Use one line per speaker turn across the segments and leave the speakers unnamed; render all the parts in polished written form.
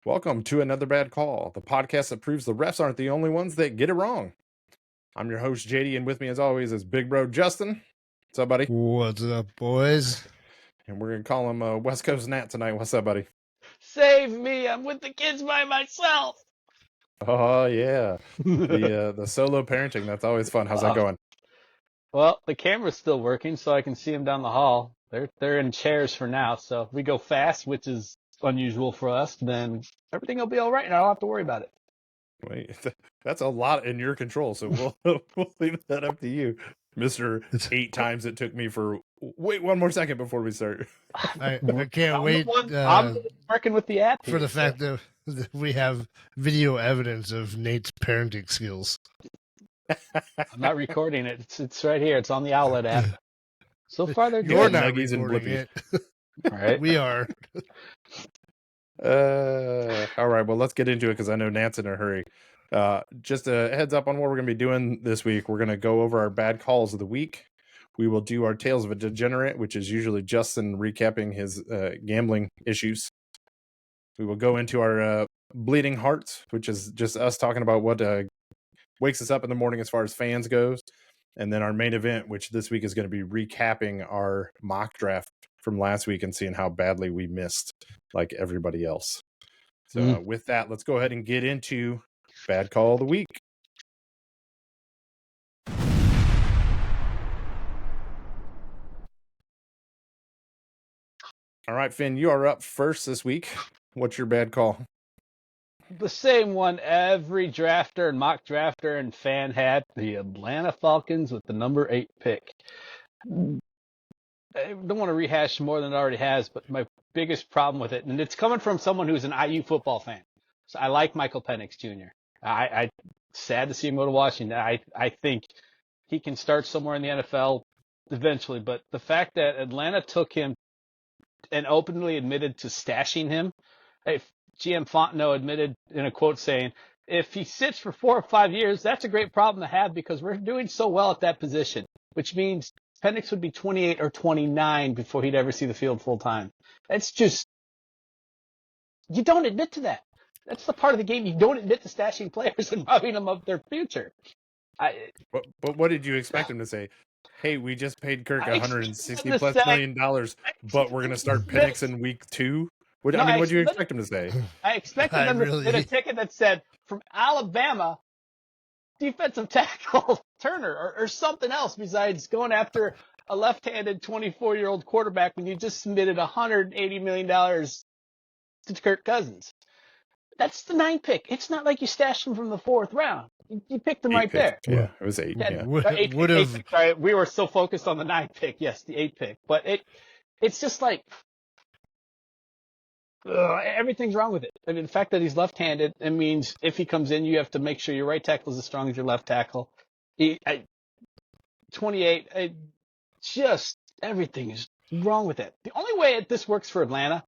Welcome to Another Bad Call, the podcast that proves the refs aren't the only ones that get it wrong. I'm your host, JD, and with me, as always, is Big Bro Justin. What's up, buddy?
What's up, boys?
And we're going to call him West Coast Nat tonight. What's up, buddy?
Save me! I'm with the kids by myself.
Oh, yeah. The solo parenting, that's always fun. How's that going?
Well, the camera's still working, so I can see them down the hall. They're in chairs for now, so if we go fast, which is unusual for us, then everything will be all right, and I don't have to worry about it.
Wait, that's a lot in your control, so we'll leave that up to you, Mr. 8 times it took me for... Wait one more second before we start.
I can't wait
I'm working with the app
for the fact that we have video evidence of Nate's parenting skills.
I'm not recording it. It's right here. It's on the Outlet app. So far, they're
You're
doing
not
Nuggies and
recording
Blippi.
it.
all right.
We are.
All right, well, let's get into it because I know Nat's in a hurry. Just a heads up on what we're going to be doing this week. We're going to go over our bad calls of the week. We will do our Tales of a Degenerate, which is usually Justin recapping his gambling issues. We will go into our Bleeding Hearts, which is just us talking about what wakes us up in the morning as far as fans goes. And then our main event, which this week is going to be recapping our mock draft from last week and seeing how badly we missed like everybody else. So with that, let's go ahead and get into Bad Call of the Week. All right, Finn, you are up first this week. What's your bad call?
The same one every drafter and mock drafter and fan had, the Atlanta Falcons with the number 8 pick. I don't want to rehash more than it already has, but my biggest problem with it, and it's coming from someone who's an IU football fan. So I like Michael Penix Jr. I sad to see him go to Washington. I think he can start somewhere in the NFL eventually, but the fact that Atlanta took him and openly admitted to stashing him, GM Fontenot admitted in a quote saying, if he sits for 4 or 5 years, that's a great problem to have because we're doing so well at that position, which means Penix would be 28 or 29 before he'd ever see the field full time. That's just, you don't admit to that. That's the part of the game. You don't admit to stashing players and robbing them of their future.
But what did you expect him to say? Hey, we just paid Kirk $160+ million, but we're going to start Penix in week 2? What did you expect him to say?
I expected them to get a ticket that said, from Alabama, defensive tackle Turner, or something else besides going after a left-handed 24-year-old quarterback when you just submitted $180 million to Kirk Cousins. That's the 9th pick. It's not like you stashed him from the 4th round. You picked him right there.
Yeah, it was 8. Yeah.
Would have. Sorry, we were so focused on the 9th pick. Yes, the 8th pick. But it's just like everything's wrong with it. I mean, the fact that he's left-handed, it means if he comes in, you have to make sure your right tackle is as strong as your left tackle. 28, just everything is wrong with it. The only way this works for Atlanta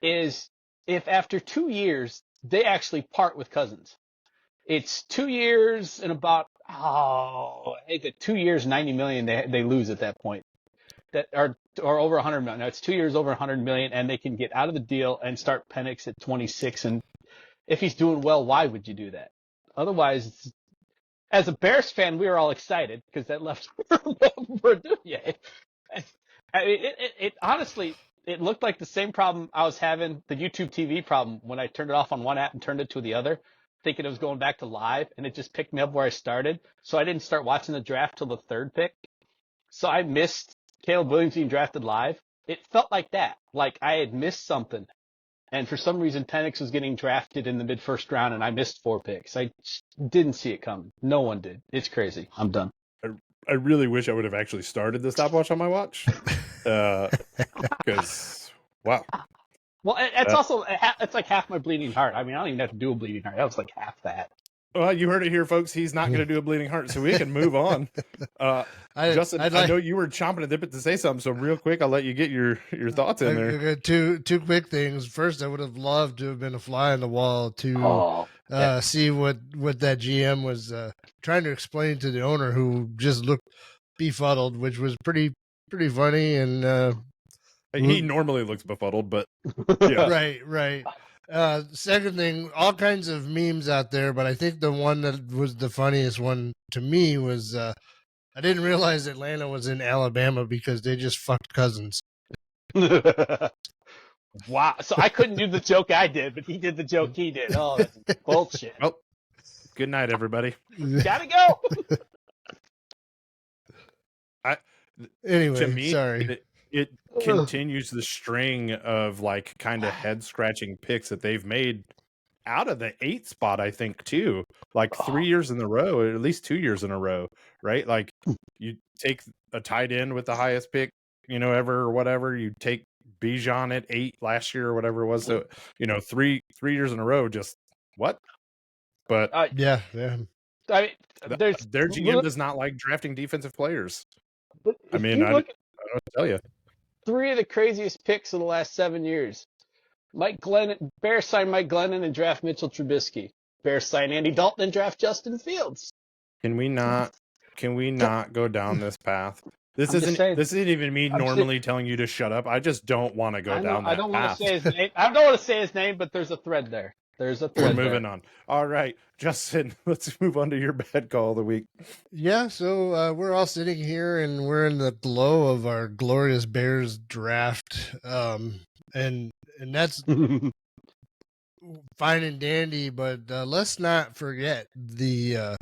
is if after 2 years, they actually part with Cousins. It's 2 years and about, 2 years, $90 million they lose at that point. That are over $100 million. Now it's 2 years over $100 million, and they can get out of the deal and start Penix at 26. And if he's doing well, why would you do that? Otherwise, as a Bears fan, we were all excited because that left Verduye. It honestly, it looked like the same problem I was having, the YouTube TV problem, when I turned it off on one app and turned it to the other, thinking it was going back to live, and it just picked me up where I started. So I didn't start watching the draft till the 3rd pick. So I missed Caleb Williams being drafted live. It felt like that, like I had missed something. And for some reason, Penix was getting drafted in the mid-1st round, and I missed 4 picks. I didn't see it coming. No one did. It's crazy. I'm done.
I really wish I would have actually started the stopwatch on my watch. Because, wow.
Well, it's also, it's like half my bleeding heart. I mean, I don't even have to do a bleeding heart. That was like half that.
Well, you heard it here, folks. He's not going to do a bleeding heart, so we can move on. Justin, I know you were chomping at the bit to say something, so real quick, I'll let you get your thoughts in there.
Two quick things. First, I would have loved to have been a fly on the wall to see what that GM was trying to explain to the owner, who just looked befuddled, which was pretty funny. And
he normally looks befuddled, but yeah.
Right. Second thing, all kinds of memes out there, but I think the one that was the funniest one to me was I didn't realize Atlanta was in Alabama because they just fucked cousins.
Wow. So I couldn't do the joke I did, but he did the joke he did. Oh, that's bullshit.
Well, good night, everybody.
Gotta go.
Anyway,
To me,
sorry.
it continues the string of like kind of head scratching picks that they've made out of the 8 spot, I think, too. Like 3 years in a row, or at least 2 years in a row, right? Like you take a tight end with the highest pick, ever or whatever. You take Bijan at 8 last year or whatever it was. So, 3 years in a row, just what? But
Yeah.
I mean,
their GM does not like drafting defensive players.
But
I mean, I don't know what to tell you.
3 of the craziest picks of the last 7 years. Bears sign Mike Glennon and draft Mitchell Trubisky. Bears sign Andy Dalton and draft Justin Fields.
Can we not go down this path? This isn't even me normally telling you to shut up. I just don't want to go down that path.
I don't want to say his name. I don't want to say his name, but there's a thread there.
We're moving on. All right, Justin, let's move on to your bad call of the week.
Yeah, so we're all sitting here and we're in the glow of our glorious Bears draft. And that's fine and dandy, but let's not forget the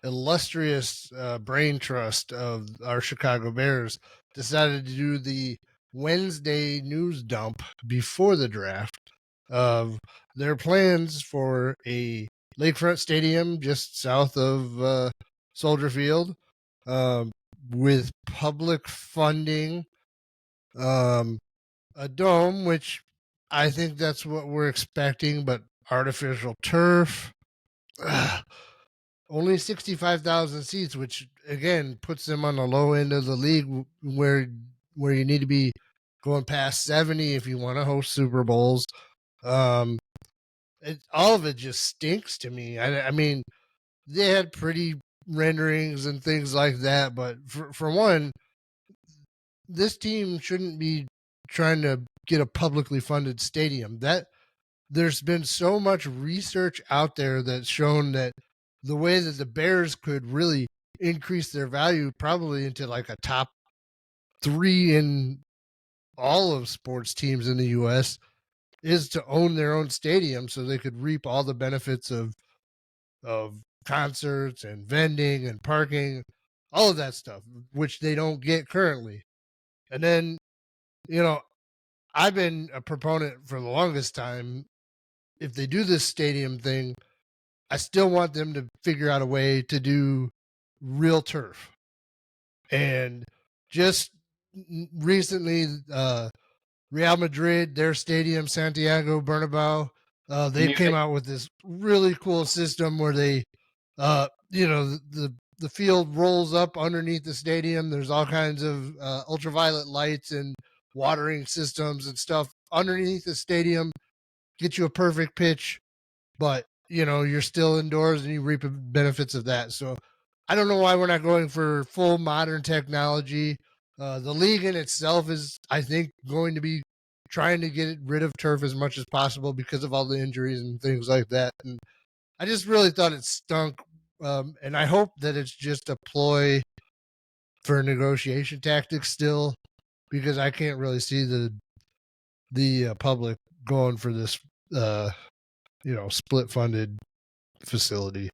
illustrious brain trust of our Chicago Bears decided to do the Wednesday news dump before the draft of their plans for a lakefront stadium just south of Soldier Field, with public funding, a dome, which I think that's what we're expecting, but artificial turf. Only 65,000 seats, which again puts them on the low end of the league, where you need to be going past 70 if you want to host Super Bowls. All of it just stinks to me. I mean, they had pretty renderings and things like that, but for one, this team shouldn't be trying to get a publicly funded stadium. That there's been so much research out there that's shown that the way that the Bears could really increase their value probably into like a top 3 in all of sports teams in the US is to own their own stadium so they could reap all the benefits of concerts and vending and parking, all of that stuff, which they don't get currently. And then, I've been a proponent for the longest time. If they do this stadium thing, I still want them to figure out a way to do real turf. And just recently, Real Madrid, their stadium, Santiago Bernabeu, they came out with this really cool system where they, the field rolls up underneath the stadium. There's all kinds of ultraviolet lights and watering systems and stuff underneath the stadium. Get you a perfect pitch, but you're still indoors and you reap the benefits of that. So I don't know why we're not going for full modern technology. The league in itself is, I think, going to be trying to get rid of turf as much as possible because of all the injuries and things like that. And I just really thought it stunk. And I hope that it's just a ploy for negotiation tactics still, because I can't really see the public going for this, split funded facility.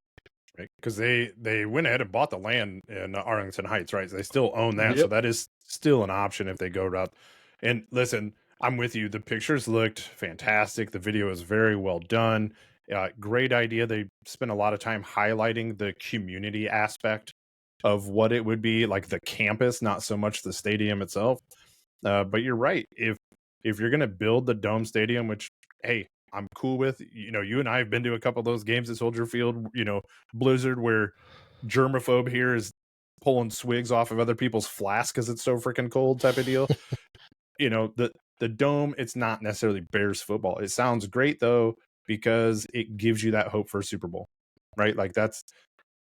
Right, because they went ahead and bought the land in Arlington Heights, right? So they still own that, so that is still an option if they go route. And listen, I'm with you. The pictures looked fantastic. The video is very well done. Great idea. They spent a lot of time highlighting the community aspect of what it would be, like the campus, not so much the stadium itself. But you're right. If you're going to build the dome stadium, which, hey, I'm cool with, you and I have been to a couple of those games at Soldier Field, Blizzard, where germaphobe here is pulling swigs off of other people's flasks because it's so freaking cold type of deal. The dome, it's not necessarily Bears football. It sounds great though, because it gives you that hope for a Super Bowl, right? Like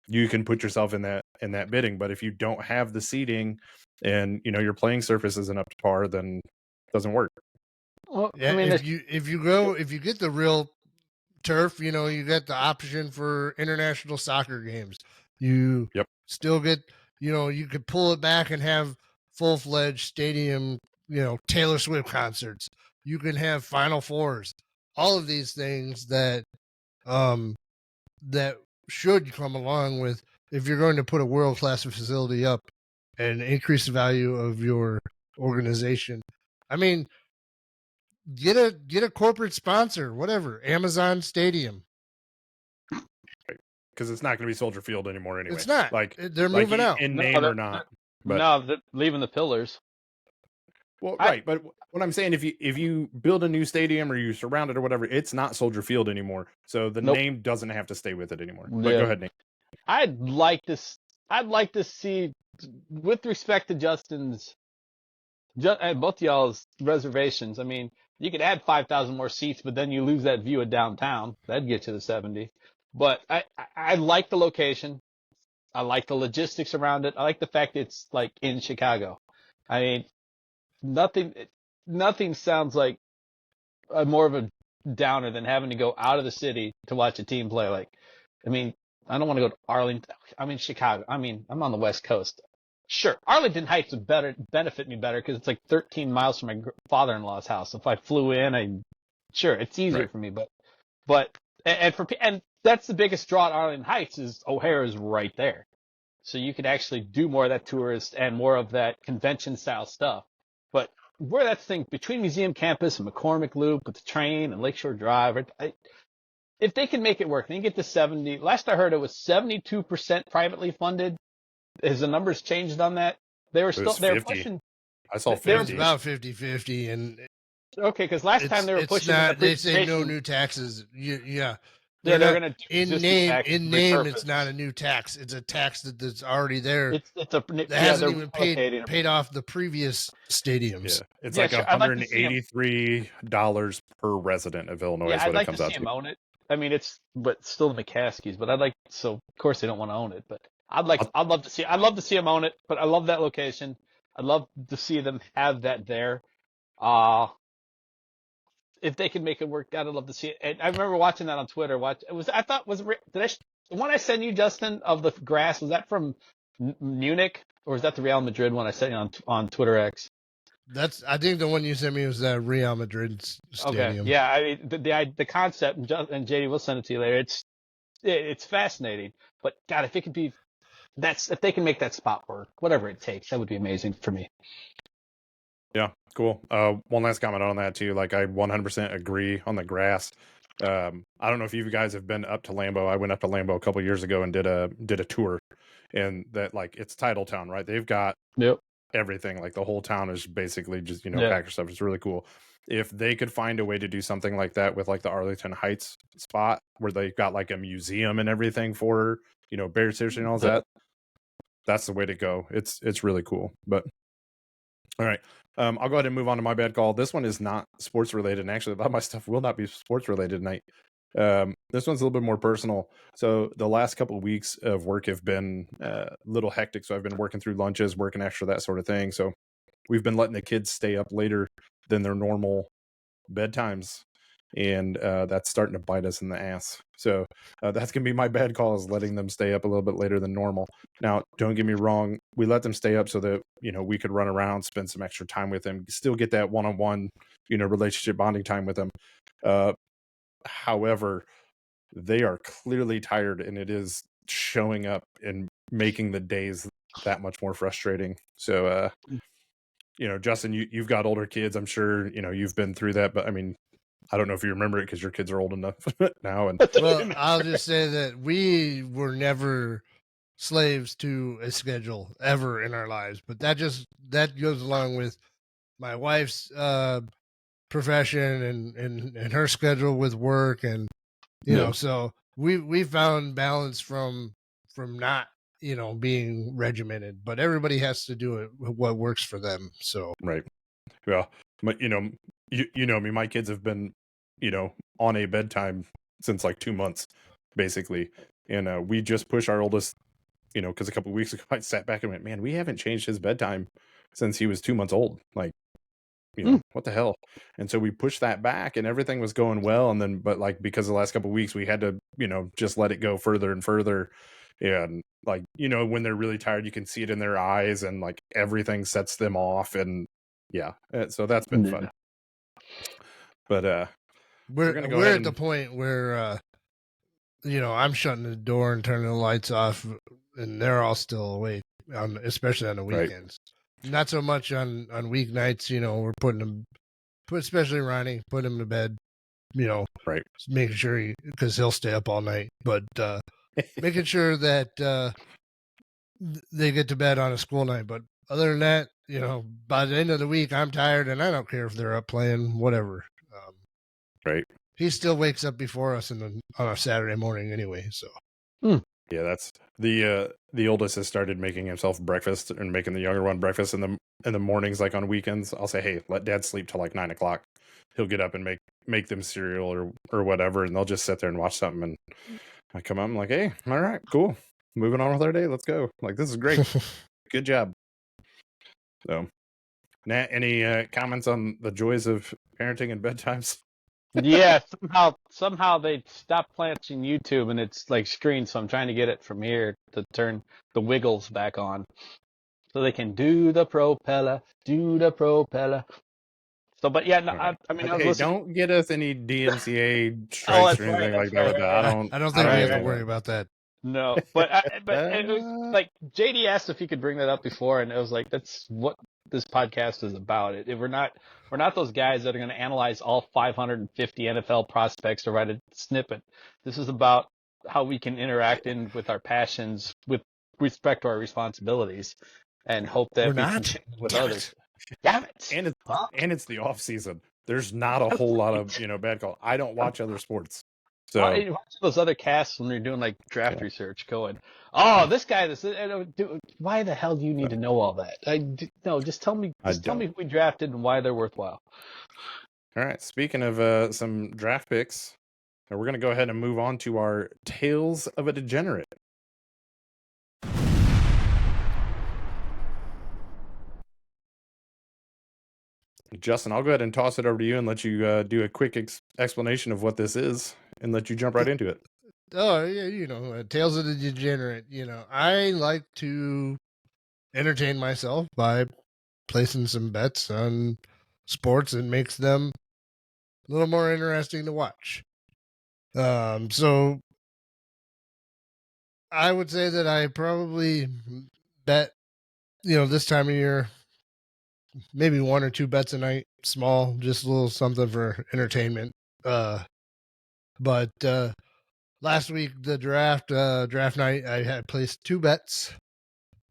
you can put yourself in that bidding. But if you don't have the seating and your playing surface isn't up to par, then it doesn't work.
Well,
Yeah,
I mean,
if you get the real turf, you get the option for international soccer games. You
Yep.
still get, you could pull it back and have full-fledged stadium, Taylor Swift concerts. You can have Final Fours. All of these things that that should come along with, if you're going to put a world-class facility up and increase the value of your organization. I mean, get a corporate sponsor, whatever, Amazon Stadium.
Because it's not going to be Soldier Field anymore anyway.
It's not.
Like
They're moving out.
in name or not. But,
no, they're leaving the pillars.
well, right. But what I'm saying, if you build a new stadium or you surround it or whatever, it's not Soldier Field anymore. So the name doesn't have to stay with it anymore. But go ahead, Nate.
I'd like to see, with respect to Justin's, both y'all's reservations. I mean, you could add 5,000 more seats, but then you lose that view of downtown. That'd get you to 70. But I like the location. I like the logistics around it. I like the fact it's like in Chicago. I mean, nothing sounds like more of a downer than having to go out of the city to watch a team play. Like, I mean, I don't want to go to Arlington. I mean, Chicago. I mean, I'm on the West Coast. Sure, Arlington Heights would benefit me better because it's like 13 miles from my father-in-law's house. If I flew in, sure, it's easier for me. But and that's the biggest draw at Arlington Heights is O'Hare is right there, so you could actually do more of that tourist and more of that convention-style stuff. But where that thing between Museum Campus and McCormick Loop with the train and Lakeshore Drive, if they can make it work, they can get to 70. Last I heard, it was 72% privately funded. Has the numbers changed on that? They were pushing.
I saw 50.
It was about 50-50, and
okay, because last time they were pushing.
They say no new taxes. Yeah.
They're going to
in name. It's not a new tax. It's a tax that's already there. That hasn't even paid off the previous stadiums.
Yeah. It's like $183 per resident of Illinois.
Yeah,
is what
I'd like
it comes
to
out
see
to.
them own it. I mean, but still the McCaskeys. But so of course they don't want to own it. But I'd love to see them own it. But I love that location. I'd love to see them have that there. If they can make it work, I'd love to see it. And I remember watching that on Twitter. The one I sent you, Justin, of the grass, was that from Munich or was that the Real Madrid one I sent you on Twitter X?
I think the one you sent me was that Real Madrid stadium.
Okay. Yeah, I mean the concept, and JD will send it to you later. It's fascinating. But God, if they can make that spot work, whatever it takes, that would be amazing for me.
Yeah, cool. One last comment on that too. Like I 100% agree on the grass. I don't know if you guys have been up to Lambeau. I went up to Lambeau a couple years ago and did a tour, and that like it's Title Town, right? They've got everything. Like the whole town is basically just Packer stuff. It's really cool. If they could find a way to do something like that with like the Arlington Heights spot where they've got like a museum and everything for Bears history and all that, that's the way to go. It's really cool. But all right. I'll go ahead and move on to my bad call. This one is not sports related, and actually a lot of my stuff will not be sports related tonight. This one's a little bit more personal. So the last couple of weeks of work have been a little hectic. So I've been working through lunches, working extra, that sort of thing. So we've been letting the kids stay up later than their normal bedtimes. And that's starting to bite us in the ass. So that's going to be my bad call, is letting them stay up a little bit later than normal. Now, don't get me wrong. We let them stay up so that, we could run around, spend some extra time with them, still get that one-on-one, relationship bonding time with them. However, they are clearly tired, and it is showing up and making the days that much more frustrating. So, Justin, you've got older kids. I'm sure, you've been through that, but I mean, I don't know if you remember it because your kids are old enough now. And
well, I'll just say that we were never slaves to a schedule ever in our lives, but that goes along with my wife's profession and her schedule with work, and so we found balance from not being regimented, but everybody has to do it what works for them. So
right, well, but you know me, my kids have been on a bedtime since like 2 months basically, and we just push our oldest, because a couple of weeks ago I sat back and went, man, we haven't changed his bedtime since he was 2 months old. Like what the hell? And so we pushed that back, and everything was going well. And then, but like because of the last couple of weeks, we had to, just let it go further and further. And like, when they're really tired, you can see it in their eyes, and like everything sets them off. And so that's been fun. But we're gonna go
we're
ahead
at the point where I'm shutting the door and turning the lights off, and they're all still awake, especially on the weekends. Right. Not so much on weeknights. We're putting them, especially Ronnie, putting him to bed.
Right,
making sure because he'll stay up all night, but making sure that they get to bed on a school night. But other than that, by the end of the week, I'm tired, and I don't care if they're up playing whatever.
Right.
He still wakes up before us on a Saturday morning anyway. So.
Yeah, that's the oldest has started making himself breakfast and making the younger one breakfast in the mornings. Like on weekends, I'll say, "Hey, let Dad sleep till like 9:00." He'll get up and make them cereal or whatever, and they'll just sit there and watch something. And I come up, I'm like, "Hey, all right, cool, moving on with our day. Let's go. Like this is great, good job." So, Nat, any comments on the joys of parenting and bedtimes?
Yeah, somehow they stopped planting YouTube and it's like screen, so I'm trying to get it from here to turn the wiggles back on. So they can do the propeller. So, but yeah, no,
Right.
I mean,
hey, don't get us any DMCA strikes or anything like that with that.
I don't think we have to worry about that.
No, but it was like JD asked if he could bring that up before, and it was like that's what this podcast is about. We're not those guys that are going to analyze all 550 NFL prospects to write a snippet. This is about how we can interact with our passions with respect to our responsibilities, and hope that we can share with others. Damn it!
And it's the off season. There's not a whole lot of bad call. I don't watch other sports. So
watch those other casts when they're doing like draft research, going, "Oh, this guy, why the hell do you need to know all that?" No, just tell me who we drafted and why they're worthwhile.
All right. Speaking of some draft picks, we're going to go ahead and move on to our Tales of a Degenerate. Justin, I'll go ahead and toss it over to you and let you do a quick explanation of what this is and let you jump right into it.
Oh, yeah, Tales of the Degenerate. I like to entertain myself by placing some bets on sports. It makes them a little more interesting to watch. So I would say that I probably bet, this time of year, maybe 1 or 2 bets a night, small, just a little something for entertainment. But last week, the draft night, I had placed 2 bets.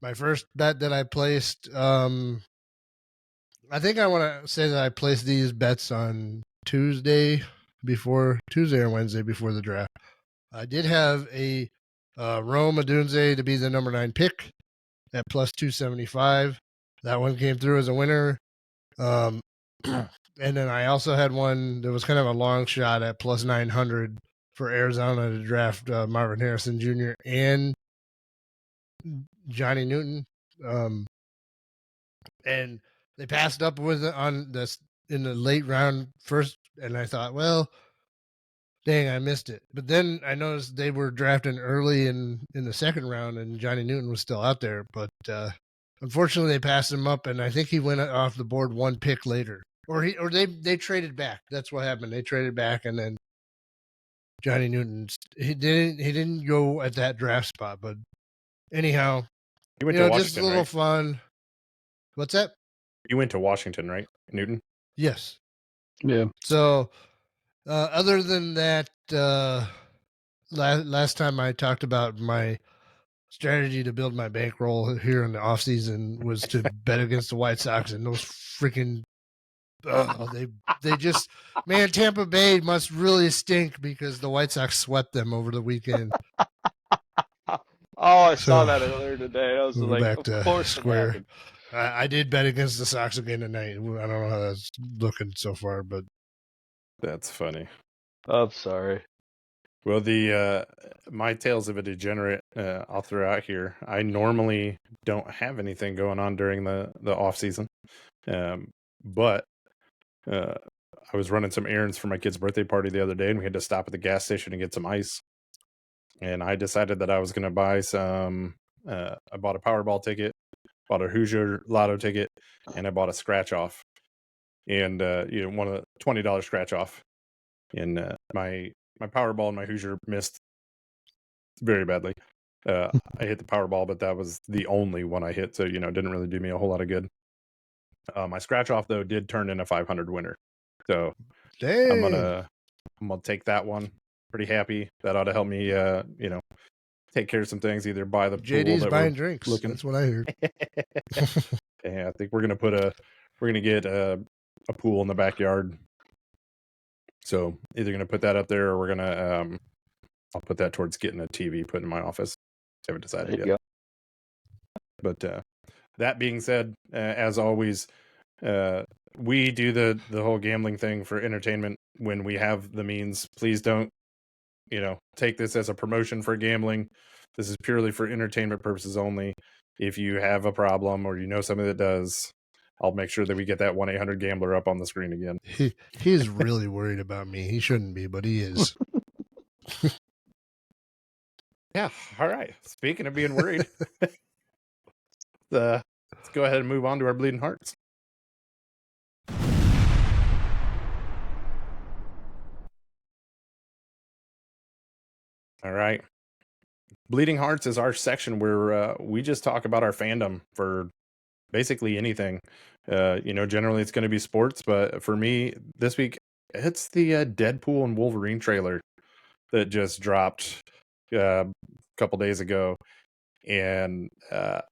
My first bet that I placed, I think I want to say that I placed these bets on Tuesday or Wednesday before the draft. I did have a Rome Odunze to be the number 9 pick at plus 275. That one came through as a winner. And then I also had one that was kind of a long shot at plus 900 for Arizona to draft Marvin Harrison Jr. and Johnny Newton. And they passed up with it on this in the late round first, and I thought, well, dang, I missed it. But then I noticed they were drafting early in the second round, and Johnny Newton was still out there. But unfortunately, they passed him up, and I think he went off the board 1 pick later, or they traded back. That's what happened. They traded back, and then Johnny Newton he didn't go at that draft spot. But anyhow,
he went to Washington,
just a little fun. What's that?
You went to Washington, right, Newton?
Yes.
Yeah.
So, other than that, last time I talked about my strategy to build my bankroll here in the off season was to bet against the White Sox, and those freaking they just, man, Tampa Bay must really stink because the White Sox swept them over the weekend.
I saw that earlier today. I was like,
back
of course
square. I did bet against the Sox again tonight. I don't know how that's looking so far, but
that's funny.
I'm sorry.
Well, the my Tales of a Degenerate I'll throw out here. I normally don't have anything going on during the off season, but I was running some errands for my kid's birthday party the other day, and we had to stop at the gas station and get some ice. And I decided that I was going to buy some. I bought a Powerball ticket, bought a Hoosier Lotto ticket, and I bought a scratch off. And one of the $20 scratch off. And my Powerball and my Hoosier missed very badly. I hit the Powerball, but that was the only one I hit, so it didn't really do me a whole lot of good. My scratch off though did turn in a 500 winner, so
Dang.
I'm gonna take that one. Pretty happy. That ought to help me, take care of some things. Either buy the
JD's
pool that
buying
we're
drinks.
looking.
That's what I heard.
Yeah, I think we're gonna get a pool in the backyard. So either gonna put that up there, or we're gonna I'll put that towards getting a TV put in my office. Haven't decided yet. But that being said, as always, we do the whole gambling thing for entertainment when we have the means. Please don't, take this as a promotion for gambling. This is purely for entertainment purposes only. If you have a problem or somebody that does, I'll make sure that we get that 1-800-GAMBLER up on the screen again.
He's really worried about me. He shouldn't be, but he is.
Yeah. All right. Speaking of being worried, let's go ahead and move on to our bleeding hearts. All right. Bleeding Hearts is our section where we just talk about our fandom for basically anything. Generally it's going to be sports, but for me this week, it's the Deadpool and Wolverine trailer that just dropped a couple days ago. And I'll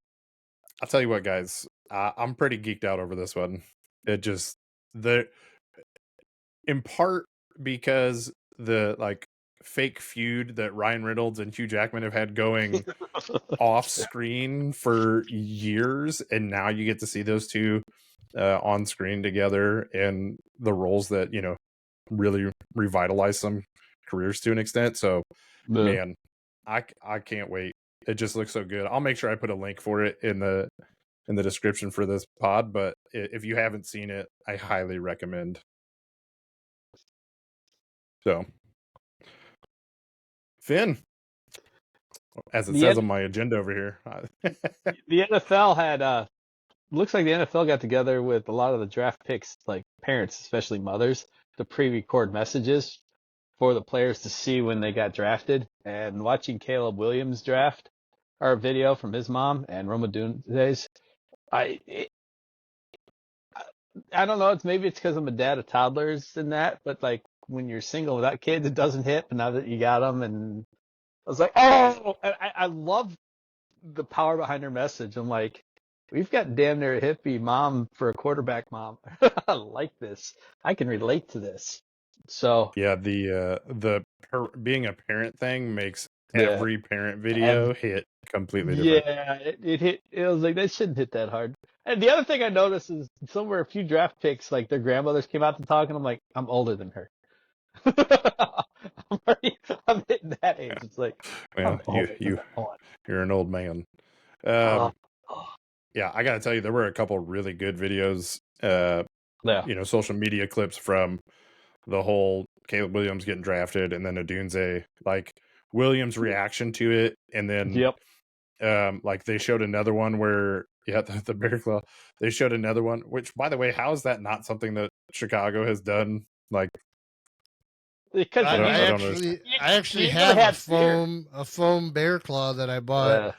tell you what, guys, I'm pretty geeked out over this one. It just, in part because the fake feud that Ryan Reynolds and Hugh Jackman have had going off screen for years, and now you get to see those two on screen together, and the roles that really revitalize some careers to an extent. So man, I can't wait. It just looks so good. I'll make sure I put a link for it in the description for this pod, but if you haven't seen it, I highly recommend. So Finn, as it says on my agenda over here.
The NFL had looks like the NFL got together with a lot of the draft picks, like parents, especially mothers, to pre-record messages for the players to see when they got drafted. And watching Caleb Williams draft our video from his mom and Roma Dunze's, I don't know. Maybe it's because I'm a dad of toddlers and that, but like when you're single without kids, it doesn't hit. But now that you got them, and I was like, oh, I love the power behind her message. I'm like, we've got damn near a hippie mom for a quarterback mom. I like this. I can relate to this. So
yeah, the being a parent thing makes every parent video hit completely different.
Yeah, it hit. It was like that shouldn't hit that hard. And the other thing I noticed is somewhere a few draft picks, like their grandmothers came out to talk, and I'm like, I'm older than her. I'm hitting that age. It's like,
well, you're an old man. Yeah, I gotta tell you, there were a couple really good videos. Social media clips from the whole Caleb Williams getting drafted, and then Odunze, like Williams' reaction to it, and then they showed another one where the bear claw. They showed another one, which, by the way, how is that not something that Chicago has done? Like,
because
I actually have a foam bear claw that I bought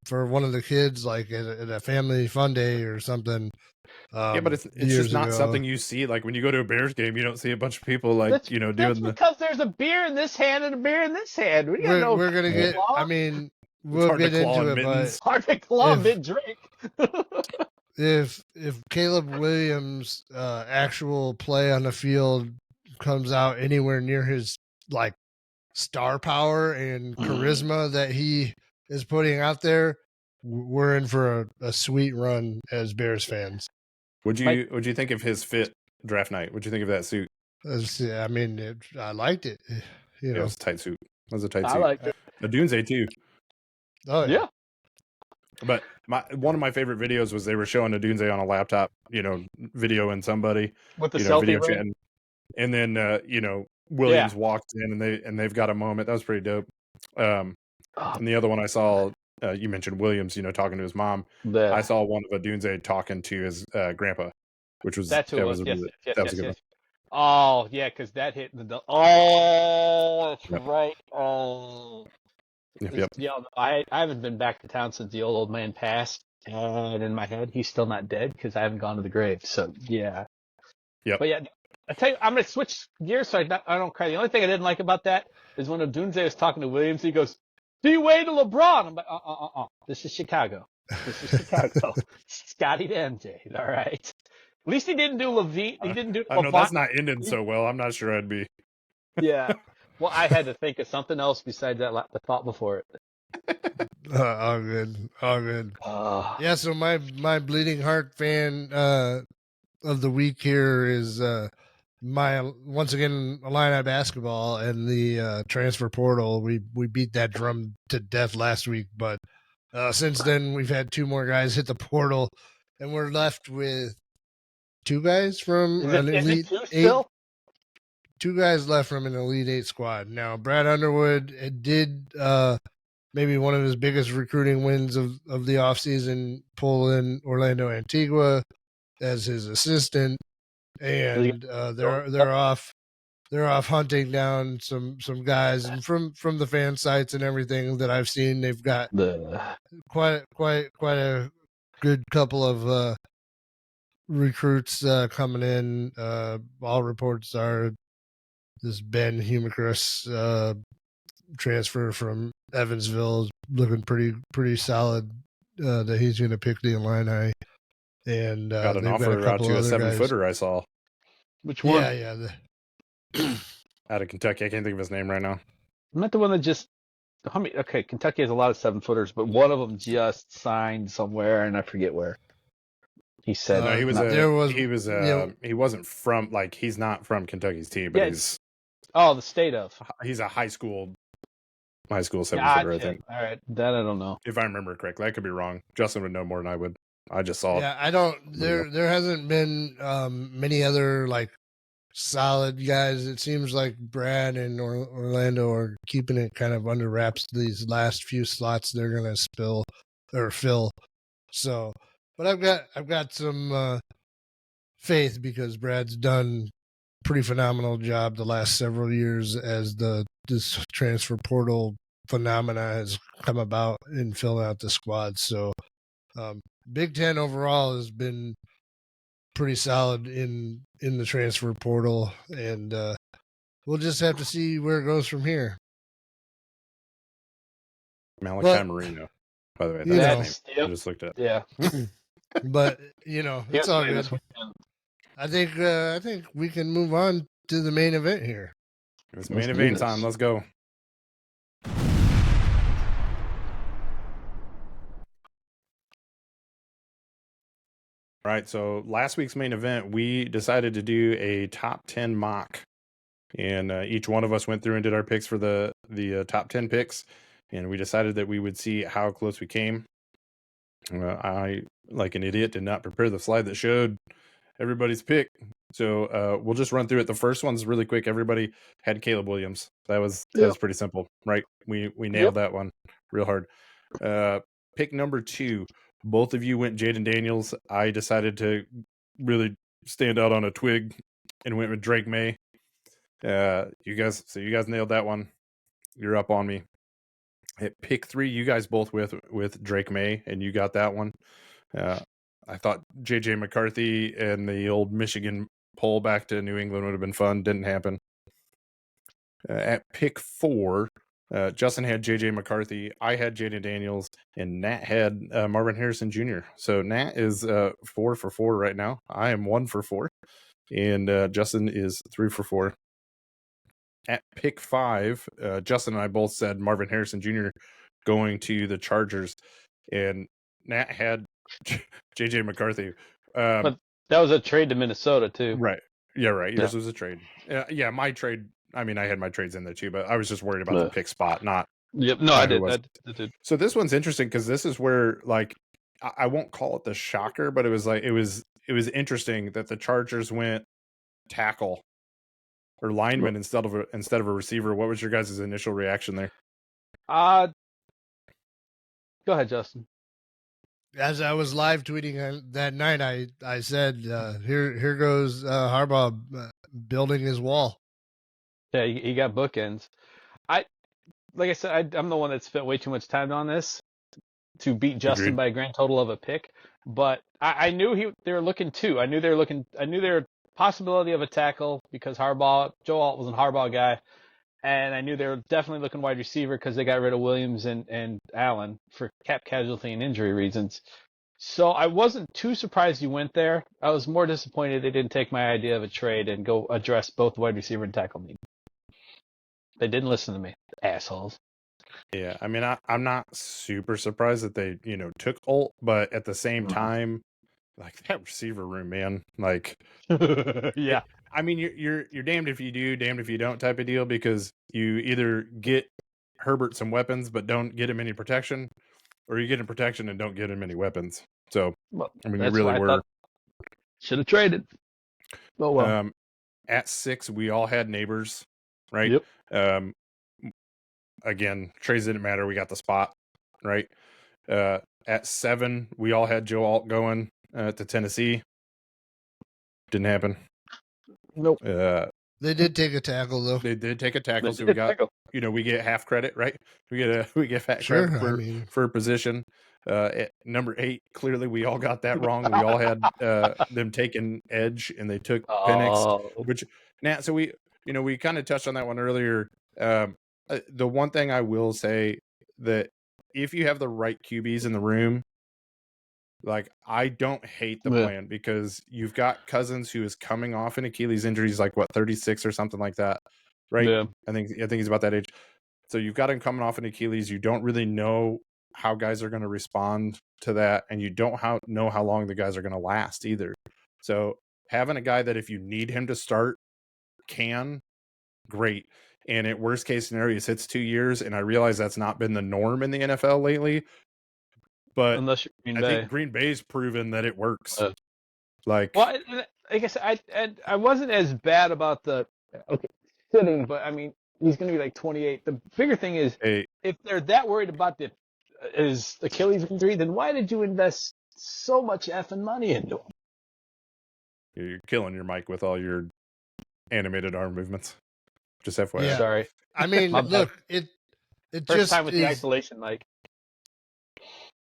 for one of the kids, like at a family fun day or something.
But it's just not something you see. Like when you go to a Bears game, you don't see a bunch of people doing
that's because there's a beer in this hand and a beer in this hand.
We're gonna get. I mean, we'll get into it, but
it's hard to claw mid drink.
If Caleb Williams' actual play on the field comes out anywhere near his star power and charisma that he is putting out there, we're in for a sweet run as Bears fans.
Would you think of his fit draft night? What'd you think of that suit?
I mean, I liked it.
It was a tight suit. It was a tight suit.
I liked it.
Odunze too.
Oh yeah.
But one of my favorite videos was they were showing a Dunze on a laptop, videoing somebody,
With the selfie
video
ring?
chatting, and then Williams walked in and they've got a moment that was pretty dope. And the other one I saw, you mentioned Williams, talking to his mom. I saw one of a Dunze talking to his grandpa, which was
That's who it was.
a
Yes,
really,
yes,
that was a
yes,
good
yes. Oh, yeah, because that hit the. Oh, that's
Yep.
right. Oh.
Yep.
I haven't been back to town since the old man passed, and in my head, he's still not dead because I haven't gone to the grave. So, yeah.
Yep.
But, yeah, I tell you, I'm going to switch gears so I don't cry. The only thing I didn't like about that is when Odunze was talking to Williams, he goes, D-Wade to LeBron. I'm like, This is Chicago. This is Chicago. Scotty to MJ. All right. At least he didn't do Levine. He didn't do.
I know that's not ending so well. I'm not sure I'd be.
Yeah. Well, I had to think of something else besides that. The thought before it.
All good. Yeah. So my bleeding heart fan of the week here is once again Illini basketball and the transfer portal. We beat that drum to death last week, but since then we've had 2 more guys hit the portal, and we're left with 2 guys from an Elite 8. 2 guys left from an Elite 8 squad. Now, Brad Underwood did maybe one of his biggest recruiting wins of the offseason, pull in Orlando Antigua as his assistant, and they're off hunting down some guys, and from the fan sites and everything that I've seen, they've got quite a good couple of recruits coming in. All reports are this Ben Humacris transfer from Evansville is looking pretty solid. That he's going to pick the Illini, and
got an offer out to a 7-footer I saw.
Which one?
Yeah.
Out of Kentucky, I can't think of his name right now.
I'm not the one that just. Okay, Kentucky has a lot of 7-footers, but one of them just signed somewhere, and I forget where. He said
no, he wasn't from he's not from Kentucky's team, but he's
the state of.
He's a high school 7-footer, I think.
All right, that I don't know.
If I remember correctly, I could be wrong. Justin would know more than I would. I just saw.
Yeah, I don't. There hasn't been many other solid guys. It seems like Brad and Orlando are keeping it kind of under wraps. These last few slots they're gonna fill. So, but I've got some faith because Brad's done a pretty phenomenal job the last several years as this transfer portal phenomena has come about in filling out the squad. So, Big Ten overall has been pretty solid in the transfer portal, and we'll just have to see where it goes from here.
Malachi Marino, by the way. That's his name. I just looked at it.
Yeah.
But it's all good. I think we can move on to the main event here.
It's main event time. Let's go. All right, so last week's main event, we decided to do a top 10 mock, and each one of us went through and did our picks for the top 10 picks, and we decided that we would see how close we came. I, like an idiot, did not prepare the slide that showed everybody's pick, so we'll just run through it. The first one's really quick. Everybody had Caleb Williams. That was pretty simple, right? We nailed that one real hard. Pick number 2. Both of you went Jaden Daniels. I decided to really stand out on a twig and went with Drake May. You guys nailed that one. You're up on me. At pick 3, you guys both with Drake May, and you got that one. I thought JJ McCarthy and the old Michigan pull back to New England would have been fun. Didn't happen. At pick 4, Justin had JJ McCarthy, I had Jaden Daniels, and Nat had Marvin Harrison Jr. So Nat is 4 for 4 right now. I am 1 for 4, and Justin is 3 for 4. At pick 5, Justin and I both said Marvin Harrison Jr. going to the Chargers, and Nat had JJ McCarthy.
But that was a trade to Minnesota too.
Right. Yeah, right. Yours was a trade. Yeah, my trade. I mean, I had my trades in there too, but I was just worried about the pick spot, not
Yep. No, I did. I did.
So this one's interesting because this is where, like, I won't call it the shocker, but it was interesting that the Chargers went tackle or lineman instead of a receiver. What was your guys' initial reaction there?
Go ahead, Justin.
As I was live tweeting that night, I said, "Here goes Harbaugh building his wall."
Yeah, he got bookends. Like I said, I'm the one that spent way too much time on this to beat Justin
Agreed.
by a grand total of a pick. But I knew they were looking too. I knew they were possibility of a tackle because Joe Alt was a Harbaugh guy, and I knew they were definitely looking wide receiver because they got rid of Williams and Allen for cap casualty and injury reasons. So I wasn't too surprised you went there. I was more disappointed they didn't take my idea of a trade and go address both wide receiver and tackle needs. They didn't listen to me, assholes.
Yeah, I mean, I'm not super surprised that they, took Alt, but at the same time, like, that receiver room, man, like,
yeah.
I mean, you're damned if you do, damned if you don't type of deal, because you either get Herbert some weapons but don't get him any protection, or you get him protection and don't get him any weapons. So, I mean, you really were.
Should have traded. Oh well.
At 6, we all had neighbors, right?
Yep.
Again, trades didn't matter. We got the spot, right? At 7, we all had Joe Alt going to Tennessee. Didn't happen.
Nope.
They did take a tackle though.
They did take a tackle, so we got we get half credit, right? We get fat credit for position. At number 8, clearly we all got that wrong. We all had them taking edge, and they took Penix, which now. So we kind of touched on that one earlier. The one thing I will say that if you have the right QBs in the room, like, I don't hate the plan, because you've got Cousins, who is coming off an Achilles injury. He's like, what, 36 or something like that, right?
Yeah.
I think he's about that age. So you've got him coming off an Achilles. You don't really know how guys are going to respond to that, and you don't know how long the guys are going to last either. So having a guy that, if you need him to start, great. And at worst case scenario, he sits 2 years, and I realize that's not been the norm in the NFL lately. But
unless you're Green Bay.
I think Green Bay's proven that it works.
Well, I guess I wasn't as bad about the sitting, but I mean, he's going to be like 28. The bigger thing is, if they're that worried about his Achilles injury, then why did you invest so much effing money into him?
You're killing your mic with all your animated arm movements. Just FYI.
Yeah.
Sorry.
I mean, look, it
First
just
time with the isolation mic.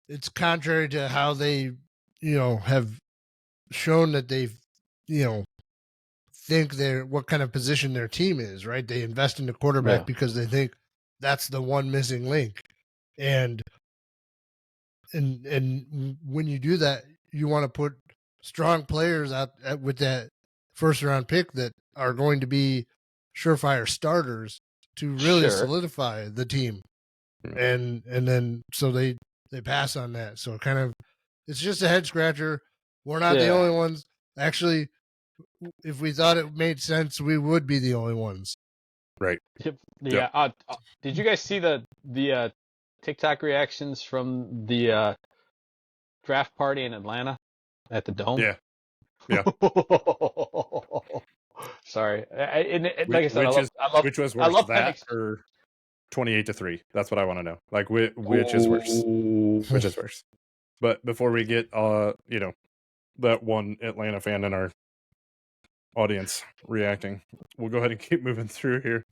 It's contrary to how they, have shown that they, think what kind of position their team is, right? They invest in the quarterback because they think that's the one missing link. And when you do that, you want to put strong players out with that first round pick that are going to be surefire starters to really solidify the team. And then so they pass on that. So it's just a head scratcher. We're not the only ones. Actually, if we thought it made sense, we would be the only ones.
Right.
Yeah. Did you guys see the TikTok reactions from the draft party in Atlanta at the Dome?
Yeah.
Sorry. Like I said,
which was worse, that or 28-3? That's what I want to know. Like, which is worse? Which is worse? But before we get that one Atlanta fan in our audience reacting, we'll go ahead and keep moving through here.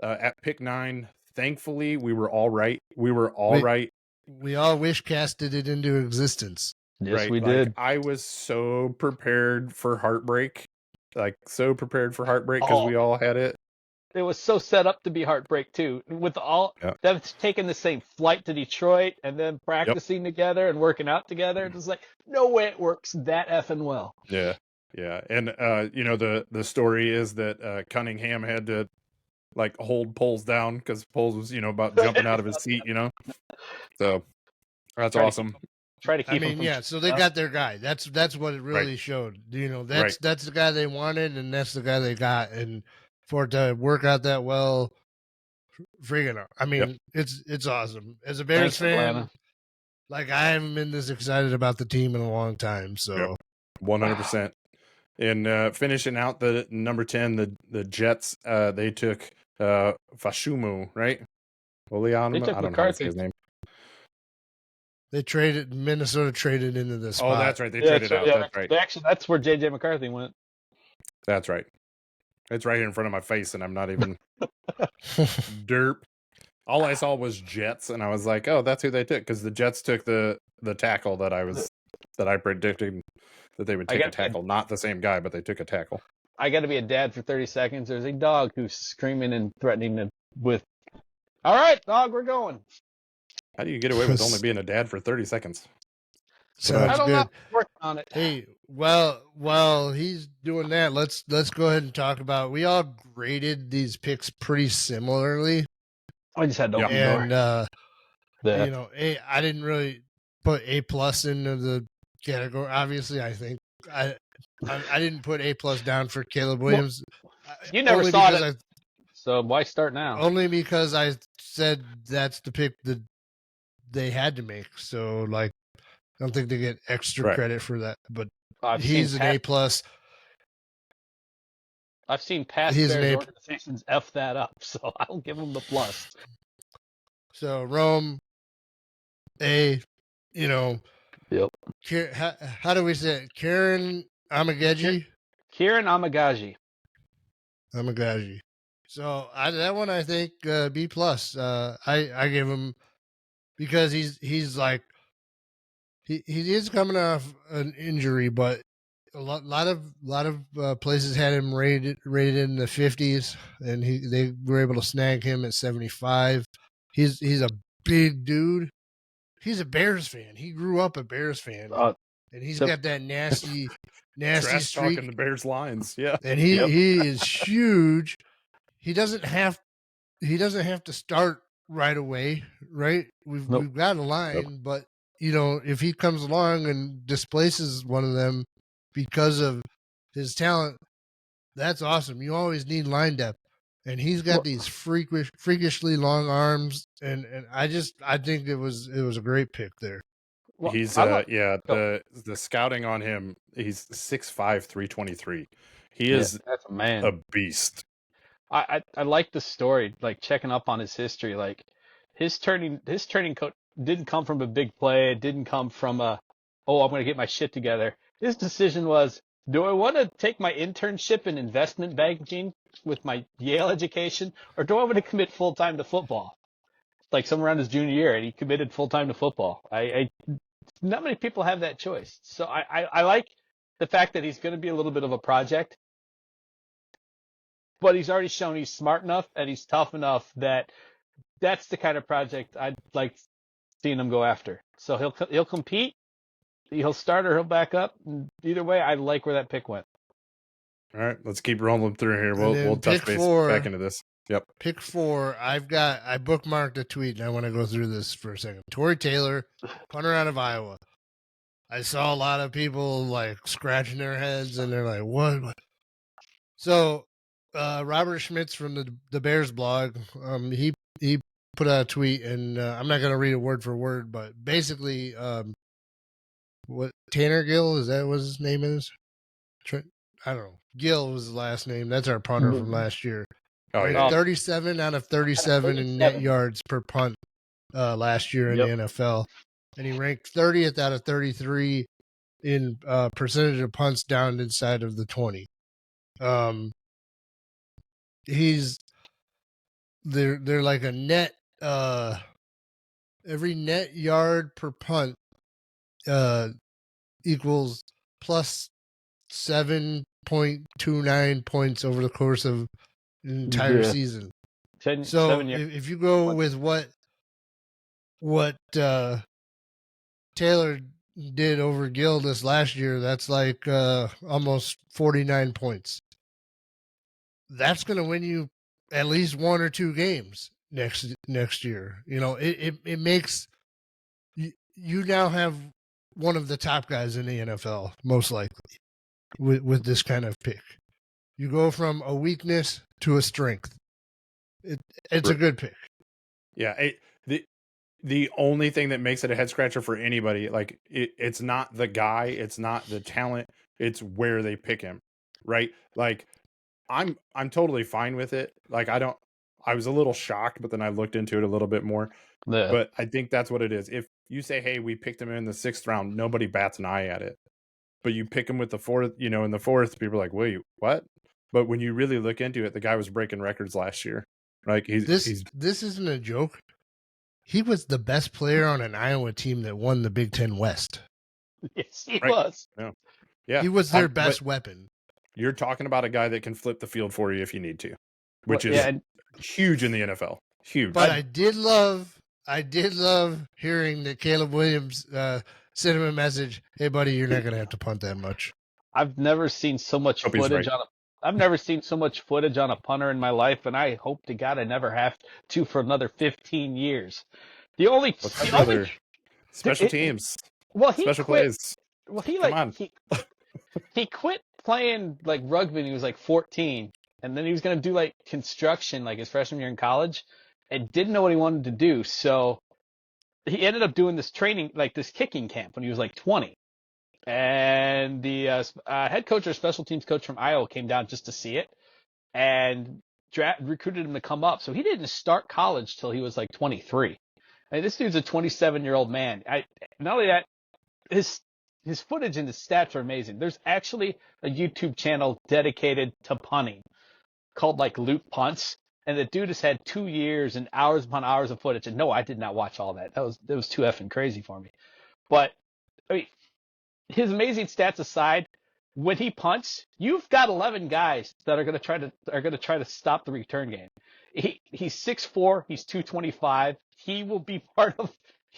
At pick 9, thankfully we were all right. We all wish casted it into existence.
Yes, we did.
I was so prepared for heartbreak. Because we all had it.
It was so set up to be heartbreak too, with all them taking the same flight to Detroit and then practicing together and working out together. It's like, no way it works that effing well.
Yeah. And the story is that Cunningham had to hold Poles down because Poles was about jumping out of his seat. So that's awesome.
Try to keep him
so they got their guy. That's what it really showed. That's the guy they wanted, and that's the guy they got. And for it to work out that well, Freaking out. I mean, it's awesome. As a Bears
Thanks,
fan,
Atlanta.
like I haven't been this excited about the team in a long time. So
100%. And finishing out the number 10, the Jets, they took Fashumu, right? Oleanuma?
took
I don't know how to say
McCarthy.
his name.
Minnesota traded into the spot.
Oh, that's right. They traded out. That's right.
Actually, that's where JJ McCarthy went.
That's right. It's right here in front of my face, and I'm not even derp. All I saw was Jets, and I was like, "Oh, that's who they took," because the Jets took the tackle that I predicted that they would take a tackle. Not the same guy, but they took a tackle.
I got to be a dad for 30 seconds. There's a dog who's screaming and threatening with, "All right, dog, we're going."
How do you get away with only being a dad for 30 seconds?
Sounds
I don't
good.
know. Working on it.
Hey, well, while he's doing that, let's go ahead and talk about. We all graded these picks pretty similarly.
I just had to open the door.
And I didn't really put A+ into the category. Obviously, I think I didn't put A+ down for Caleb Williams.
You never saw it, so why start now?
Only because I said that's the pick that they had to make. So, like, I don't think they get extra credit for that. But he's an A+.
I've seen past Bears organizations F that up, so I'll give them the plus.
So, Rome, A,
Yep.
How do we say it? Kieran Amagaji?
Kieran Amagaji.
So, that one, I think, B+. I give him, because he's like, he is coming off an injury, but a lot of places had him rated in the 50s, and they were able to snag him at 75. He's a big dude. He's a Bears fan. He grew up a Bears fan, and he's got that nasty
trash
streak.
talking the Bears lines, yeah.
And he is huge. He doesn't have to start right away, right? We've got a line, but if he comes along and displaces one of them because of his talent, that's awesome. You always need line depth, and he's got these freakishly long arms, and I think it was a great pick there.
Well, he's the scouting on him, he's 6'5", 323. He is
that's a man,
a beast.
I like the story, like checking up on his history. Like his turning coat didn't come from a big play. It didn't come from I'm going to get my shit together. His decision was, do I want to take my internship in investment banking with my Yale education, or do I want to commit full time to football? Like somewhere around his junior year, and he committed full time to football. Not many people have that choice. So I like the fact that he's going to be a little bit of a project, but he's already shown he's smart enough and he's tough enough that that's the kind of project I'd like seeing him go after. So he'll compete, he'll start or he'll back up. Either way, I like where that pick went.
All right, let's keep rolling through here. We'll touch base back into this. Yep.
Pick 4. I bookmarked a tweet, and I want to go through this for a second. Tory Taylor, punter out of Iowa. I saw a lot of people like scratching their heads, and they're like, "What?" So, Robert Schmitz from the Bears blog, he put out a tweet, and I'm not going to read it word for word, but basically, what Tanner Gill, is that what his name is? I don't know. Gill was his last name. That's our punter from last year. 37 out of 37 in net yards per punt last year in the NFL. And he ranked 30th out of 33 in percentage of punts down inside of the 20. They're like a net, every net yard per punt equals plus 7.29 points over the course of an entire season. So if you go with what Taylor did over Gill this last year, that's like almost 49 points. That's going to win you at least 1 or 2 games next year. It makes you now have one of the top guys in the NFL, most likely, with this kind of pick. You go from a weakness to a strength. It's a good pick.
Yeah. The only thing that makes it a head scratcher for anybody, like it's not the guy, it's not the talent, it's where they pick him, right? Like I'm totally fine with it. Like I was a little shocked, but then I looked into it a little bit more.
Yeah.
But I think that's what it is. If you say, hey, we picked him in the 6th round, nobody bats an eye at it. But you pick him with the 4th, in the 4th, people are like, wait, what? But when you really look into it, the guy was breaking records last year. Like
this isn't a joke. He was the best player on an Iowa team that won the Big Ten West.
Yes, he was.
Yeah.
He was their best weapon.
You're talking about a guy that can flip the field for you if you need to, which is huge in the NFL. Huge.
But I did love hearing that Caleb Williams sent him a message. Hey, buddy, you're not going to have to punt that much.
I've never seen so much footage I've never seen so much footage on a punter in my life, and I hope to God I never have to for another 15 years.
Special teams.
Well, he
special
quit.
plays.
Well, he quit playing like rugby when he was like 14, and then he was going to do like construction like his freshman year in college, and didn't know what he wanted to do. So he ended up doing this training, like this kicking camp, when he was like 20. And the head coach or special teams coach from Iowa came down just to see it, and recruited him to come up. So he didn't start college till he was like 23. I mean, this dude's a 27-year-old man. Not only that, his footage and his stats are amazing. There's actually a YouTube channel dedicated to punting called like Loot Punts, and the dude has had 2 years and hours upon hours of footage. And no, I did not watch all that. That was too effing crazy for me. But I mean, his amazing stats aside, when he punts, you've got 11 guys that are going to try to stop the return game. He's 6'4", he's 225. He will be part of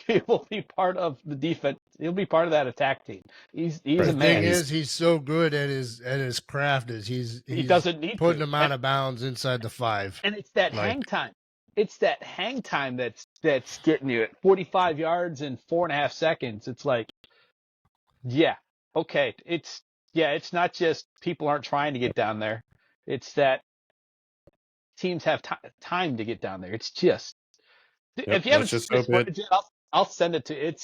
the defense. He'll be part of that attack team. He's a man.
The thing is, he's so good at his craft he
doesn't need
putting him out of bounds inside the 5.
And it's that hang time. It's that hang time that's getting you at 45 yards in 4.5 seconds. It's like, yeah, okay. It's not just people aren't trying to get down there. It's that teams have time to get down there. It's just, if you haven't seen this footage, I'll send it to you.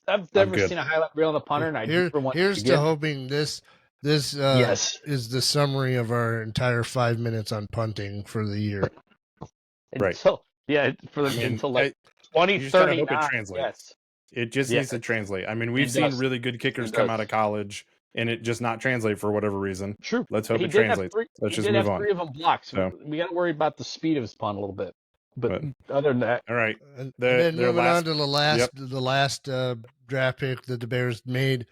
I've never seen a highlight reel on a punter, and I never want
here's to hoping this is the summary of our entire 5 minutes on punting for the year.
Until 2039.
Hope it translates.
Yes.
It just needs to translate. I mean, we've seen really good kickers come out of college and it just not translate for whatever reason.
True.
Let's hope it translates. Let's just move on.
3 of them blocked. So we got to worry about the speed of his punt a little bit. But other than that,
all right.
And then moving on to the last draft pick that the Bears made.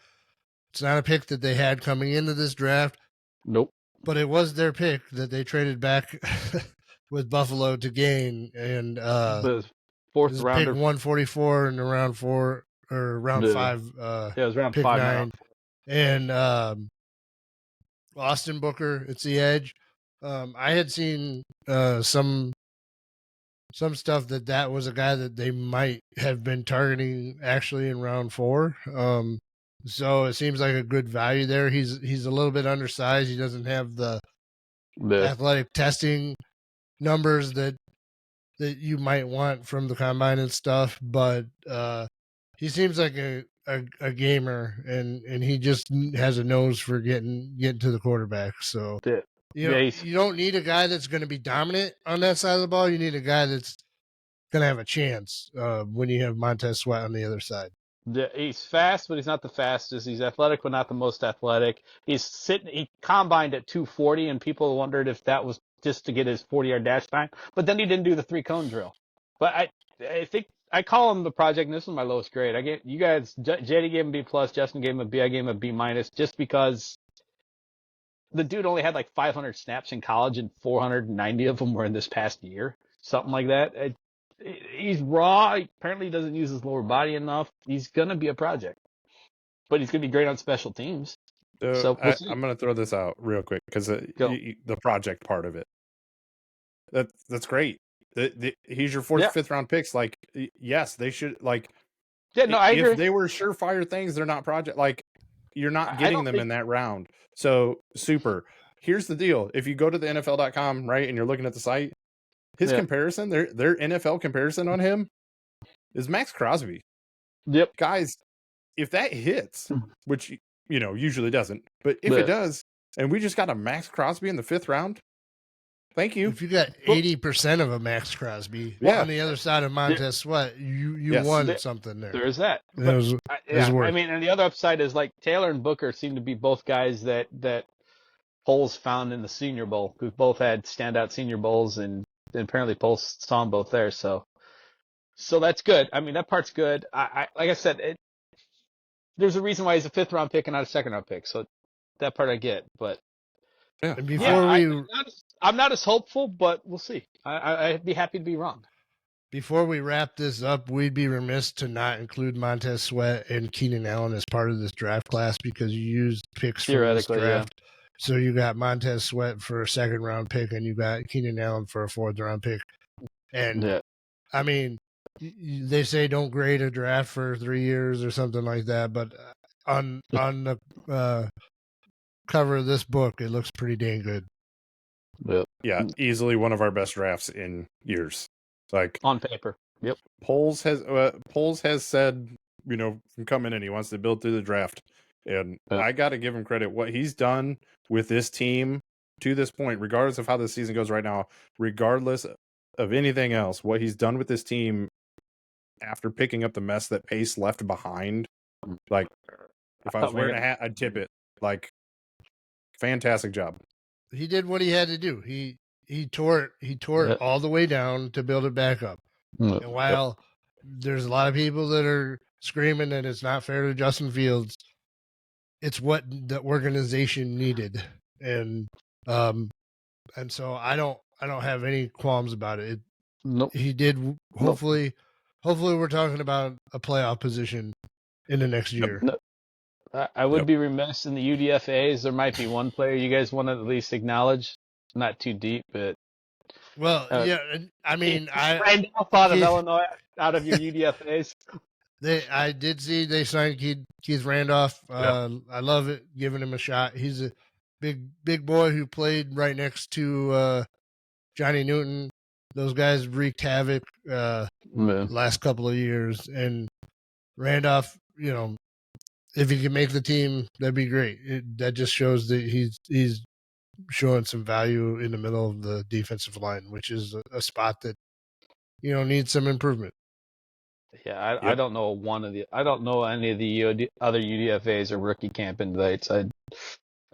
It's not a pick that they had coming into this draft.
Nope.
But it was their pick that they traded back with Buffalo to gain, and
the 4th rounder,
pick 144 in the round 4 or round 5.
It was round
pick
5
9, and Austin Booker. It's the edge. I had seen some stuff that was a guy that they might have been targeting actually in round 4. So it seems like a good value there. He's a little bit undersized. He doesn't have the athletic testing numbers that you might want from the combine and stuff, but he seems like a gamer, and he just has a nose for getting to the quarterback. So you don't need a guy that's going to be dominant on that side of the ball. You need a guy that's going to have a chance when you have Montez Sweat on the other side.
He's fast, but he's not the fastest. He's athletic, but not the most athletic. He combined at 240, and people wondered if that was just to get his 40-yard dash time. But then he didn't do the 3-cone drill. But I think I call him the project, and this is my lowest grade. JD gave him B+, Justin gave him a B, I gave him a B-, just because the dude only had like 500 snaps in college, and 490 of them were in this past year. Something like that. He's raw. He apparently doesn't use his lower body enough. He's going to be a project. But he's going to be great on special teams. So
I'm going to throw this out real quick because the project part of it. That's great. He's your 4th, 5th round picks. Like, yes, they should. Like,
I agree.
If they were surefire things, they're not project. Like, you're not getting them in that round. So super. Here's the deal: if you go to the NFL.com, right, and you're looking at the site, His comparison, their NFL comparison on him is Max Crosby.
Yep.
Guys, if that hits, which usually doesn't, but if it does, and we just got a Max Crosby in the 5th round, thank you.
If you got 80% of a Max Crosby on the other side of Montez Sweat, you won something there.
There is that. I mean, and the other upside is like Taylor and Booker seem to be both guys that Poles found in the Senior Bowl, who both had standout Senior Bowls, and apparently Poles saw them both there. So that's good. I mean, that part's good. I like I said, there's a reason why he's a 5th round pick and not a 2nd round pick. So that part I get, but
and
I'm not as hopeful, but we'll see. I'd be happy to be wrong.
Before we wrap this up, we'd be remiss to not include Montez Sweat and Keenan Allen as part of this draft class because you used picks from this draft. Yeah. So you got Montez Sweat for a 2nd round pick, and you got Keenan Allen for a 4th round pick. And I mean, they say don't grade a draft for 3 years or something like that, but on the cover of this book, it looks pretty dang good.
Yeah, easily one of our best drafts in years. Like
on paper. Yep.
Poles has said, from coming in, he wants to build through the draft. And I got to give him credit. What he's done with this team to this point, regardless of how the season goes right now, regardless of anything else, what he's done with this team after picking up the mess that Pace left behind, like, if I was wearing a hat, I'd tip it. Like, fantastic job.
He did what he had to do. He tore it all the way down to build it back up. And while there's a lot of people that are screaming that it's not fair to Justin Fields, it's what the organization needed. And so I don't have any qualms about it. He did. Hopefully we're talking about a playoff position in the next year.
I would be remiss in the UDFAs. There might be one player you guys want to at least acknowledge. Not too deep, but
I mean,
Randolph out of Illinois, out of your UDFAs.
I did see they signed Keith Randolph. I love it, giving him a shot. He's a big boy who played right next to Johnny Newton. Those guys wreaked havoc last couple of years, and Randolph, if he can make the team, that'd be great. That just shows that he's showing some value in the middle of the defensive line, which is a spot that needs some improvement.
Yeah, I don't know I don't know any of the other UDFAs or rookie camp invites. I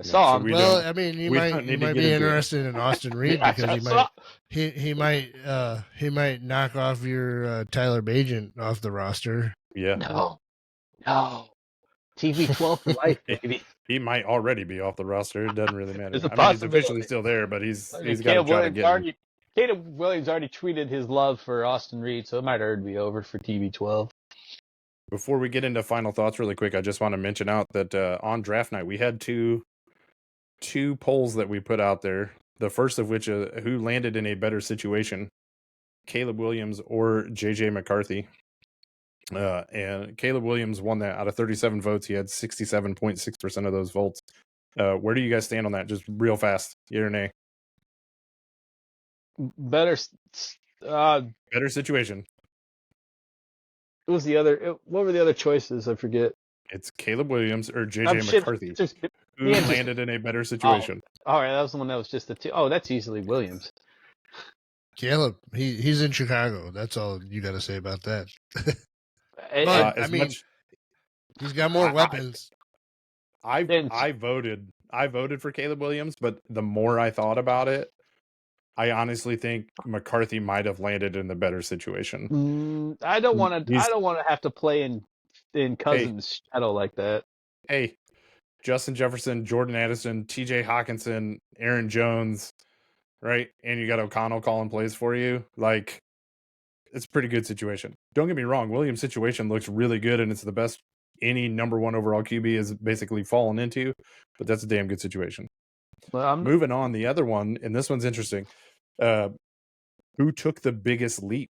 saw him.
Well, I mean, you might be interested in Austin Reed because he might knock off your Tyler Bagent off the roster.
Yeah.
No. TV12 for life, baby.
He might already be off the roster. It doesn't really matter. I mean, he's officially still there, but he's got to try to get him.
Caleb Williams already tweeted his love for Austin Reed, so it might already be over for TV12.
Before we get into final thoughts really quick, I just want to mention out that on draft night, we had two polls that we put out there. The first of which, who landed in a better situation, Caleb Williams or J.J. McCarthy. And Caleb Williams won that. Out of 37 votes, he had 67.6% of those votes. Where do you guys stand on that? Just real fast, yeah or nay?
Better
situation.
What was the other? What were the other choices? I forget.
It's Caleb Williams or J.J. McCarthy. Who landed in a better situation?
All right, that was the one that was just the two. Oh, that's easily Williams.
Caleb, he's in Chicago. That's all you got to say about that. He's got more weapons.
I voted for Caleb Williams, but the more I thought about it, I honestly think McCarthy might have landed in the better situation.
I don't want to have to play in Cousins' shadow like that.
Hey, Justin Jefferson, Jordan Addison, T.J. Hawkinson, Aaron Jones, right? And you got O'Connell calling plays for you. Like, it's a pretty good situation. Don't get me wrong. Williams' situation looks really good, and it's the best any number one overall QB has basically fallen into, but that's a damn good situation. Well, moving on, the other one, and this one's interesting. Who took the biggest leap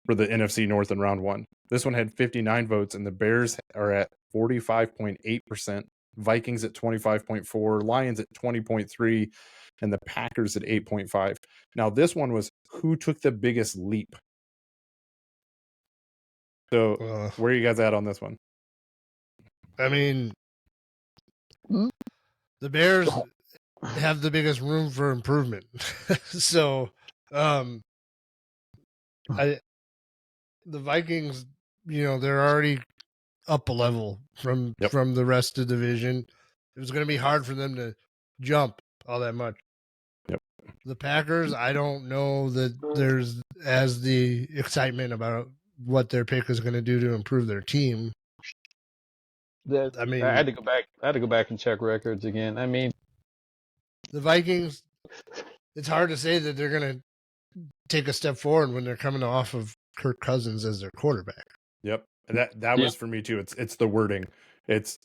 for the NFC North in round one? This one had 59 votes, and the Bears are at 45.8%. Vikings at 25.4, Lions at 20.3, and the Packers at 8.5. Now, this one was who took the biggest leap. So, where are you guys at on this one?
I mean, the Bears have the biggest room for improvement. So, the Vikings, they're already up a level from the rest of the division. It was going to be hard for them to jump all that much.
Yep.
The Packers, I don't know that there's as the excitement about what their pick is going to do to improve their team.
I had to go back. I had to go back and check records again. I mean,
the Vikings, it's hard to say that they're going to take a step forward when they're coming off of Kirk Cousins as their quarterback.
Yep. That was for me too. It's the wording. It's,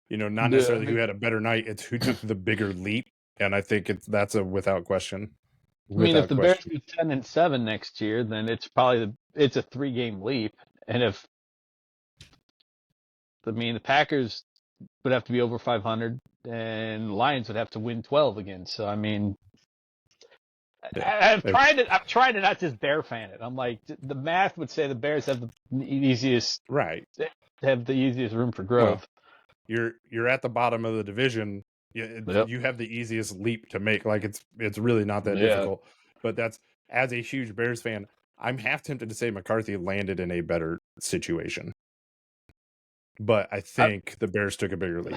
not necessarily who had a better night. It's who took the bigger leap. And I think that's a without question.
If the Bears do 10-7 next year, then it's probably it's a 3-game leap. And if the Packers would have to be over 500, and Lions would have to win 12 again. So I'm trying to not just Bear fan it. I'm like, the math would say the Bears have the easiest room for growth.
Well, you're at the bottom of the division. You have the easiest leap to make. Like it's really not that difficult. But that's, as a huge Bears fan, I'm half tempted to say McCarthy landed in a better situation. But I think the Bears took a bigger leap.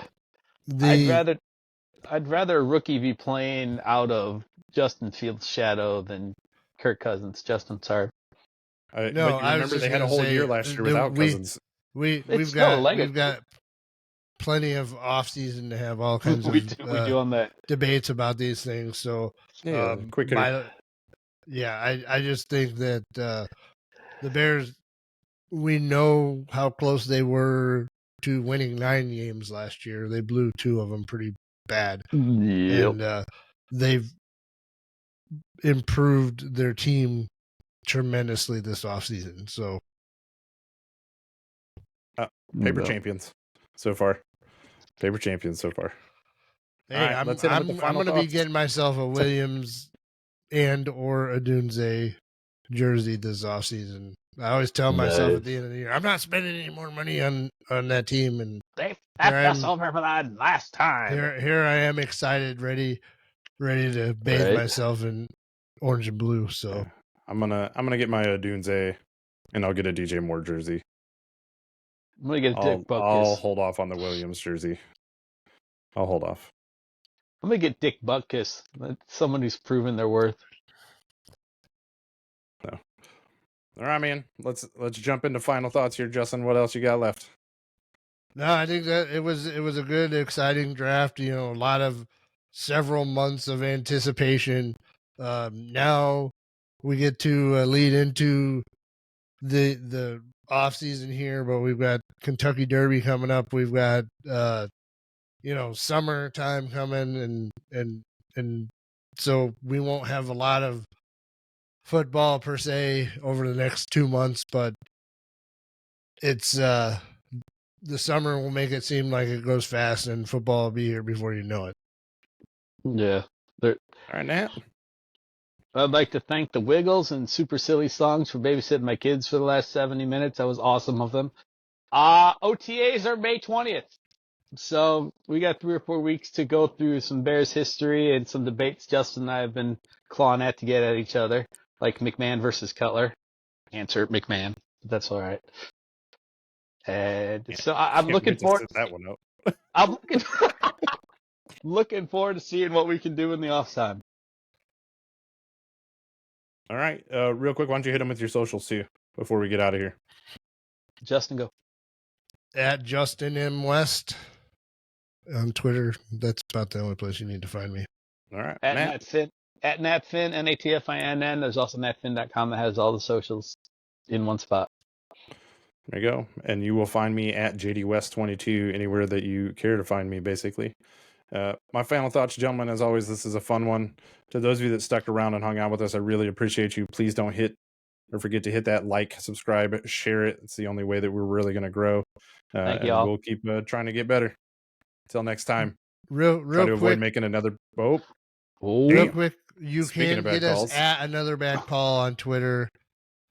I'd rather a rookie be playing out of Justin Fields' shadow than Kirk Cousins. Justin, sorry.
But you remember they had a whole year last year without Cousins.
We've got plenty of off season to have all kinds of debates about these things. So
quick
I just think that the Bears, we know how close they were to winning 9 games last year. They blew 2 of them pretty bad.
Yep.
And they've improved their team tremendously this offseason. So
paper champions so far. Paper champions so far.
Hey, right, I'm going to be getting myself a Williams and or a Dunze jersey this offseason. I always tell myself at the end of the year, I'm not spending any more money on that team. And
they effed us over for that last time.
Here I am, excited, ready to bathe myself in orange and blue. So
I'm gonna get my Dunze, and I'll get a DJ Moore jersey.
I'm gonna get a Dick Butkus.
I'll hold off on the Williams jersey. I'll hold off.
I'm gonna get Dick Butkus. That's someone who's proven their worth.
No. All right, man. Let's jump into final thoughts here, Justin. What else you got left?
No, I think that it was a good, exciting draft. A lot of several months of anticipation. Now we get to lead into the off season here, but we've got Kentucky Derby coming up. We've got summertime coming, and so we won't have a lot of football per se over the next 2 months, but it's the summer will make it seem like it goes fast, and football will be here before you know it.
Yeah.
All right, Nat.
I'd like to thank the Wiggles and Super Silly Songs for babysitting my kids for the last 70 minutes. That was awesome of them. OTAs are May 20th. So we got 3 or 4 weeks to go through some Bears history and some debates Justin and I have been clawing at to get at each other, like McMahon versus Cutler. Answer McMahon. That's all right. And so I'm looking forward to that one up. I'm looking forward to seeing what we can do in the off time.
All right. Real quick, why don't you hit them with your socials too before we get out of here?
Justin, go.
At Justin M. West on Twitter. That's about the only place you need to find me.
All right.
At NatFin, NatFin. There's also natfin.com that has all the socials in one spot.
There you go. And you will find me at JDWest22 anywhere that you care to find me, basically. My final thoughts, gentlemen, as always, this is a fun one. To those of you that stuck around and hung out with us, I really appreciate you. Please don't forget to hit that like, subscribe, share it. It's the only way that we're really going to grow.
Thank
and
y'all.
we'll keep trying to get better. Till next time.
Real
Try to avoid
quick.
making another. Oh,
Real
damn.
quick. You
Speaking
can
of bad
get us
calls.
at Another Bad Call on Twitter.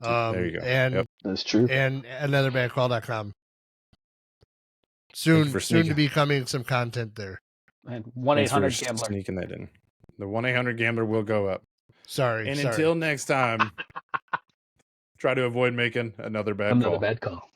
There you go.
And
Yep.
That's true.
And anotherbadcall.com.
Thank you for
Soon to
sneaking.
be coming some content there.
And
Thanks for
1-800-GAMBLER.
sneaking that in. The 1-800-GAMBLER will go up.
Sorry.
And until next time, try to avoid making another bad call.
Another bad call.